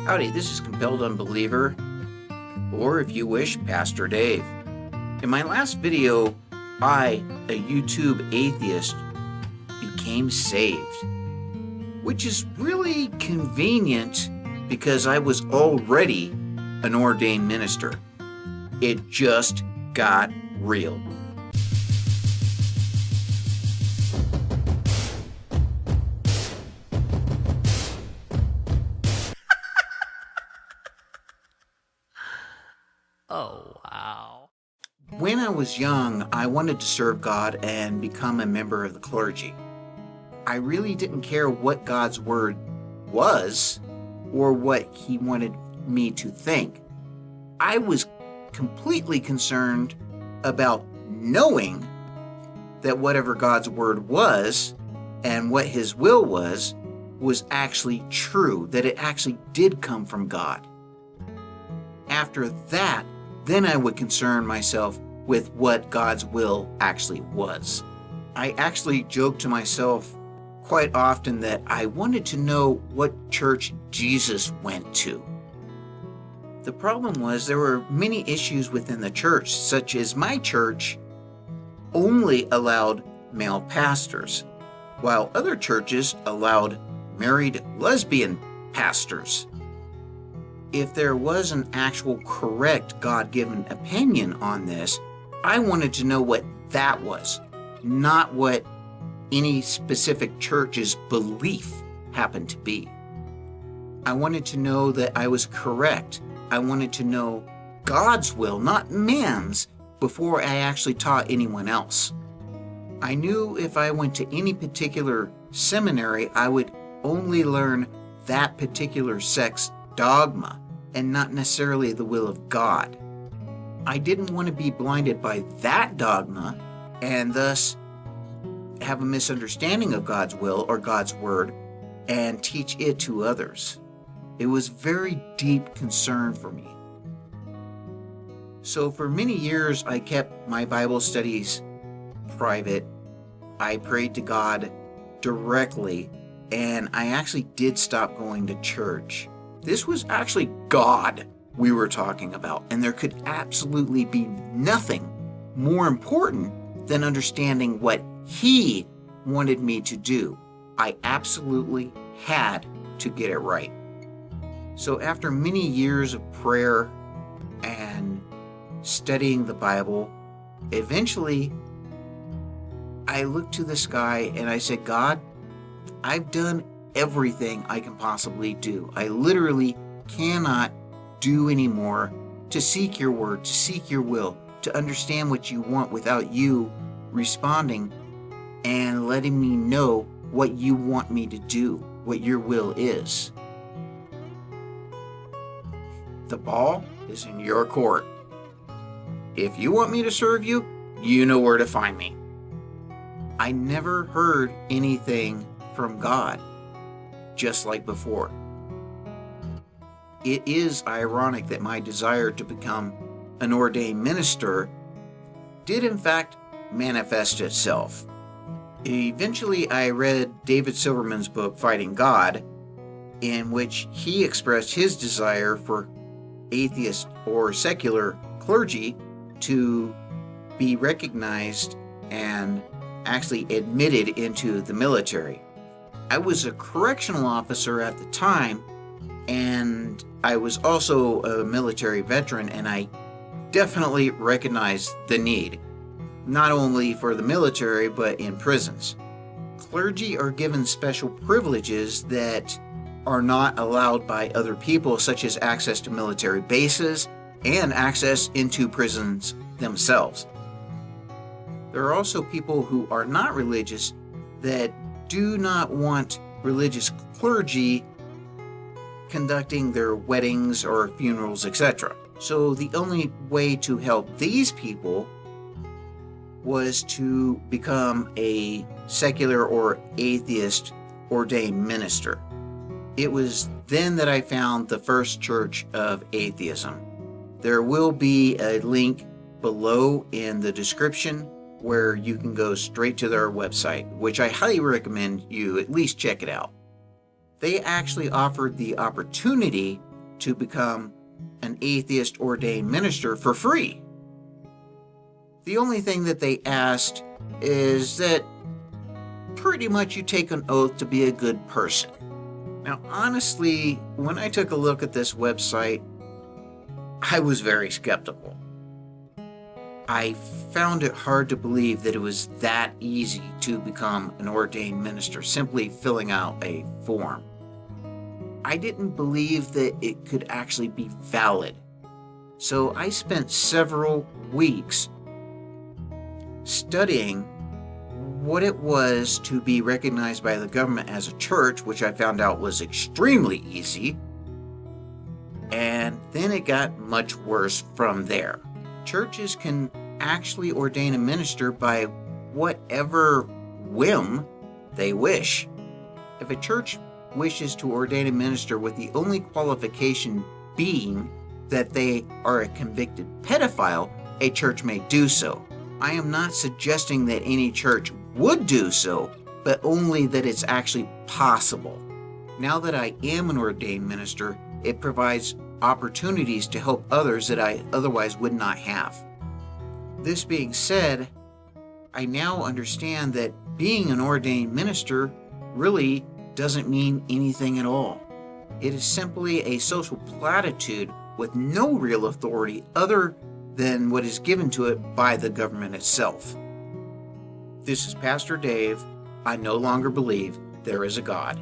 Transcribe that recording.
Howdy, this is Compelled Unbeliever, or if you wish, Pastor Dave. In my last video, I, a YouTube atheist, became saved, which is really convenient because I was already an ordained minister. It just got real. Oh, wow. When I was young, I wanted to serve God and become a member of the clergy. I really didn't care what God's word was or what He wanted me to think. I was completely concerned about knowing that whatever God's word was and what His will was actually true, that it actually did come from God. After that, then I would concern myself with what God's will actually was. I actually joke to myself quite often that I wanted to know what church Jesus went to. The problem was there were many issues within the church, such as my church only allowed male pastors, while other churches allowed married lesbian pastors. If there was an actual correct God-given opinion on this, I wanted to know what that was, not what any specific church's belief happened to be. I wanted to know that I was correct. I wanted to know God's will, not man's, before I actually taught anyone else. I knew if I went to any particular seminary, I would only learn that particular sect's dogma and not necessarily the will of God. I didn't want to be blinded by that dogma and thus have a misunderstanding of God's will or God's word and teach it to others. It was very deep concern for me. So for many years, I kept my Bible studies private. I prayed to God directly, and I actually did stop going to church. This was actually God we were talking about, and there could absolutely be nothing more important than understanding what He wanted me to do. I absolutely had to get it right. So after many years of prayer and studying the Bible, eventually I looked to the sky and I said, God, I've done everything I can possibly do. I literally cannot do anymore to seek your word, to seek your will, to understand what you want without you responding and letting me know what you want me to do, what your will is. The ball is in your court. If you want me to serve you, you know where to find me. I never heard anything from God, just like before. It is ironic that my desire to become an ordained minister did in fact manifest itself. Eventually, I read David Silverman's book, Fighting God, in which he expressed his desire for atheist or secular clergy to be recognized and actually admitted into the military. I was a correctional officer at the time, and I was also a military veteran, and I definitely recognized the need, not only for the military, but in prisons. Clergy are given special privileges that are not allowed by other people, such as access to military bases and access into prisons themselves. There are also people who are not religious that do not want religious clergy conducting their weddings or funerals, etc. So the only way to help these people was to become a secular or atheist ordained minister. It was then that I found the first church of atheism. There will be a link below in the description where you can go straight to their website, which I highly recommend you at least check it out. They actually offered the opportunity to become an atheist ordained minister for free. The only thing that they asked is that pretty much you take an oath to be a good person. Now, honestly, when I took a look at this website, I was very skeptical. I found it hard to believe that it was that easy to become an ordained minister, simply filling out a form. I didn't believe that it could actually be valid. So I spent several weeks studying what it was to be recognized by the government as a church, which I found out was extremely easy. And then it got much worse from there. Churches can actually ordain a minister by whatever whim they wish. If a church wishes to ordain a minister with the only qualification being that they are a convicted pedophile, a church may do so. I am not suggesting that any church would do so, but only that it's actually possible. Now that I am an ordained minister, it provides opportunities to help others that I otherwise would not have. This being said, I now understand that being an ordained minister really doesn't mean anything at all. It is simply a social platitude with no real authority other than what is given to it by the government itself. This is Pastor Dave. I no longer believe there is a God.